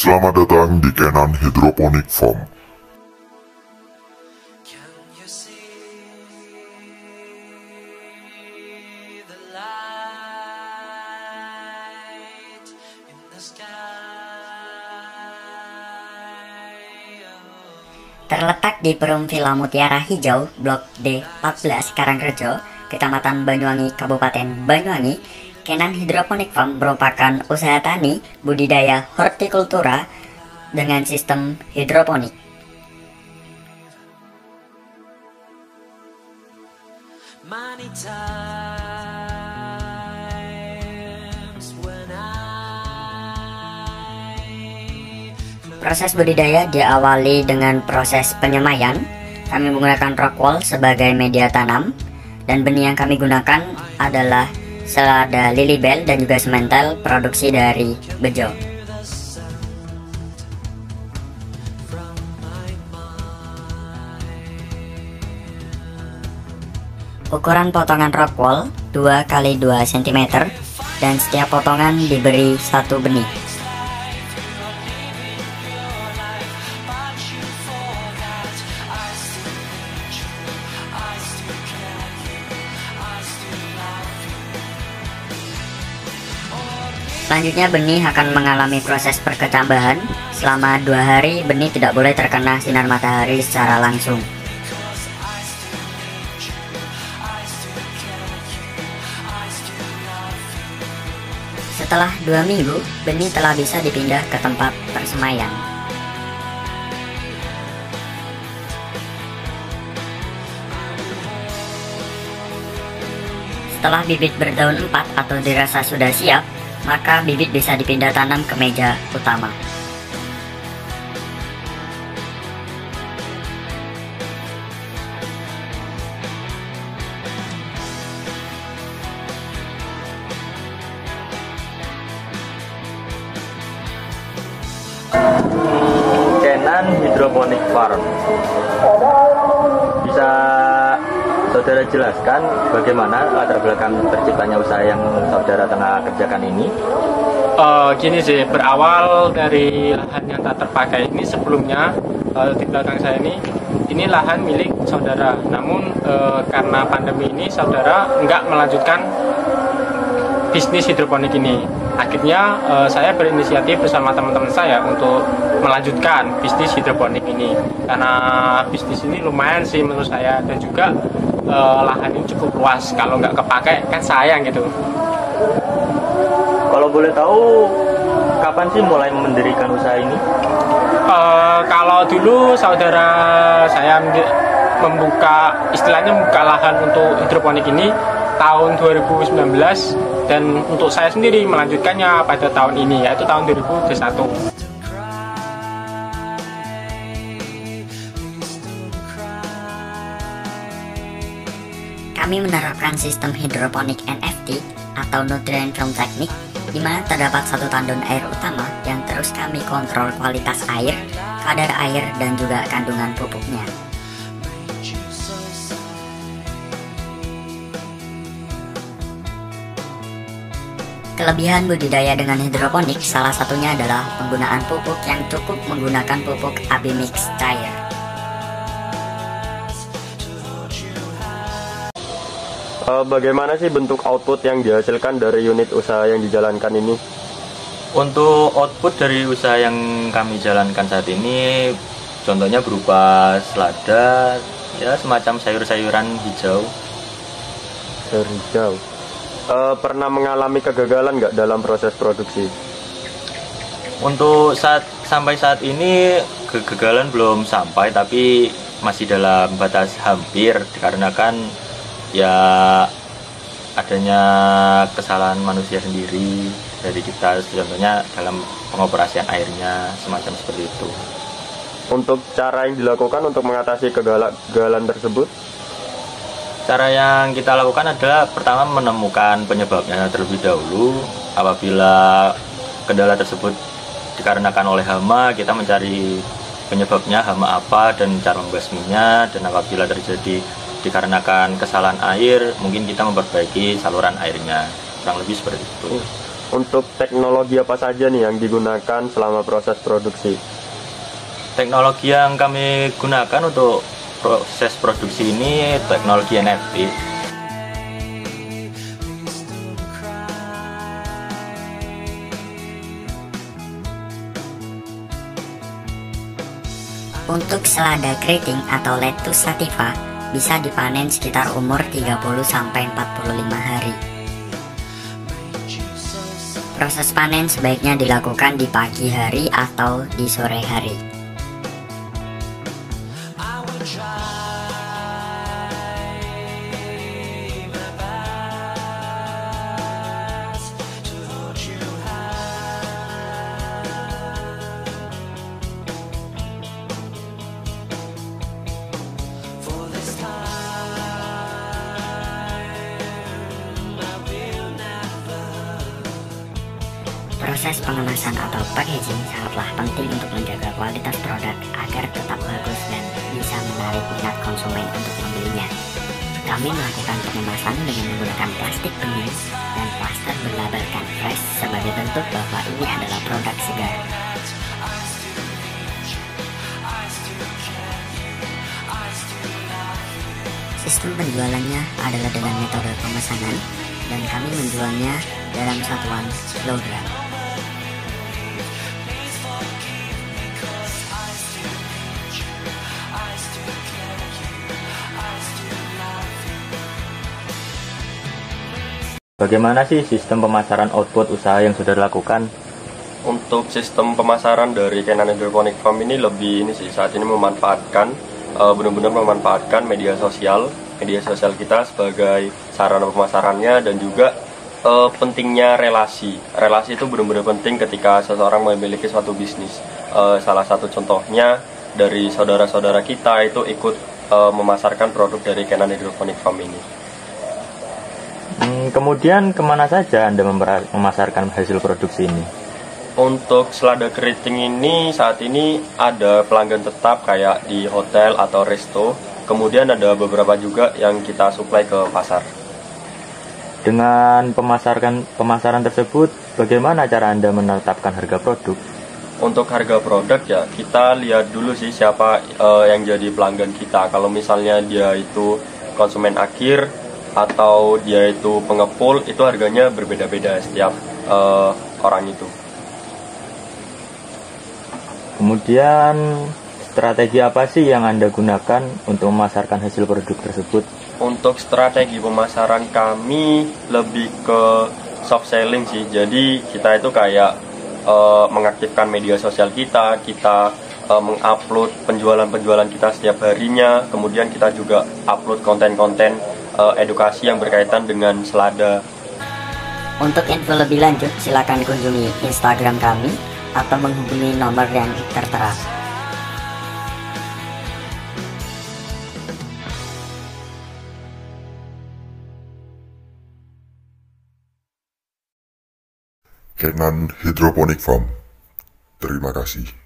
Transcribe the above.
Selamat datang di Kenan Hydroponic Farm. Terletak di Perum Villa Mutiara Hijau, Blok D14, Karangrejo, Kecamatan Banyuwangi, Kabupaten Banyuwangi, Kenan Hydroponic Farm merupakan usaha tani budidaya hortikultura dengan sistem hidroponik. Proses budidaya diawali dengan proses penyemaian. Kami menggunakan rock wool sebagai media tanam, dan benih yang kami gunakan adalah selada lilybell dan juga semental produksi dari Bejo. Ukuran potongan rock wool 2 x 2 cm dan setiap potongan diberi satu benih. Selanjutnya benih akan mengalami proses perkecambahan. Selama 2 hari benih tidak boleh terkena sinar matahari secara langsung. Setelah 2 minggu, benih telah bisa dipindah ke tempat persemaian. Setelah bibit berdaun 4 atau dirasa sudah siap, maka bibit bisa dipindah tanam ke meja utama. Kenan Hydroponic Farm. Bisa saudara jelaskan bagaimana latar belakang terciptanya usaha yang saudara tengah kerjakan ini? Gini sih, berawal dari lahan yang tak terpakai ini sebelumnya, di belakang saya ini lahan milik saudara. Namun karena pandemi ini saudara enggak melanjutkan bisnis hidroponik ini. Akhirnya saya berinisiatif bersama teman-teman saya untuk melanjutkan bisnis hidroponik ini. Karena bisnis ini lumayan sih menurut saya, dan juga lahan ini cukup luas. Kalau nggak kepakai kan sayang gitu. Kalau boleh tahu, kapan sih mulai mendirikan usaha ini? Kalau dulu saudara saya membuka lahan untuk hidroponik ini tahun 2019, dan untuk saya sendiri melanjutkannya pada tahun ini, yaitu tahun 2021. Kami menerapkan sistem hidroponik NFT atau nutrient film technique, di mana terdapat satu tandon air utama yang terus kami kontrol kualitas air, kadar air, dan juga kandungan pupuknya. Kelebihan budidaya dengan hidroponik salah satunya adalah penggunaan pupuk yang cukup menggunakan pupuk Abimix cair. Bagaimana sih bentuk output yang dihasilkan dari unit usaha yang dijalankan ini? Untuk output dari usaha yang kami jalankan saat ini, contohnya berupa selada, ya semacam sayur-sayuran hijau. Sayur hijau. Pernah mengalami kegagalan nggak dalam proses produksi? Untuk sampai saat ini kegagalan belum sampai, tapi masih dalam batas hampir, dikarenakan ya adanya kesalahan manusia sendiri dari kita, contohnya dalam pengoperasian airnya, semacam seperti itu. Untuk cara yang dilakukan untuk mengatasi kegagalan tersebut? Cara yang kita lakukan adalah pertama menemukan penyebabnya terlebih dahulu. Apabila kendala tersebut dikarenakan oleh hama, kita mencari penyebabnya hama apa dan cara membasminya. Dan apabila terjadi dikarenakan kesalahan air, mungkin kita memperbaiki saluran airnya. Kurang lebih seperti itu. Untuk teknologi apa saja nih yang digunakan selama proses produksi? Teknologi yang kami gunakan untuk proses produksi ini teknologi NFT. Untuk selada keriting atau Lettuce sativa bisa dipanen sekitar umur 30-45 hari. Proses panen sebaiknya dilakukan di pagi hari atau di sore hari. Proses pengemasan atau packaging sangatlah penting untuk menjaga kualitas produk agar tetap bagus dan bisa menarik minat konsumen untuk membelinya. Kami melakukan pengemasan dengan menggunakan plastik bening dan plaster berlabarkan fresh sebagai bentuk bahwa ini adalah produk segar. Sistem penjualannya adalah dengan metode pemesanan dan kami menjualnya dalam satuan kilogram. Bagaimana sih sistem pemasaran output usaha yang sudah dilakukan? Untuk sistem pemasaran dari Kenan Hydroponic Farm ini lebih saat ini memanfaatkan benar-benar memanfaatkan media sosial kita sebagai sarana pemasarannya, dan juga pentingnya relasi itu benar-benar penting ketika seseorang memiliki suatu bisnis. Salah satu contohnya dari saudara-saudara kita itu ikut memasarkan produk dari Kenan Hydroponic Farm ini. Kemudian kemana saja Anda memasarkan hasil produksi ini? Untuk selada keriting ini saat ini ada pelanggan tetap kayak di hotel atau resto. Kemudian ada beberapa juga yang kita suplai ke pasar. Dengan pemasaran tersebut, bagaimana cara Anda menetapkan harga produk? Untuk harga produk ya kita lihat dulu sih siapa yang jadi pelanggan kita. Kalau misalnya dia itu konsumen akhir atau dia itu pengepul, itu harganya berbeda-beda setiap orang itu. Kemudian strategi apa sih yang Anda gunakan untuk memasarkan hasil produk tersebut? Untuk strategi pemasaran kami lebih ke soft selling sih. Jadi kita itu kayak mengaktifkan media sosial kita mengupload penjualan kita setiap harinya. Kemudian kita juga upload konten-konten edukasi yang berkaitan dengan selada. Untuk info lebih lanjut silakan kunjungi Instagram kami atau menghubungi nomor yang tertera. Kenan Hydroponic Farm. Terima kasih.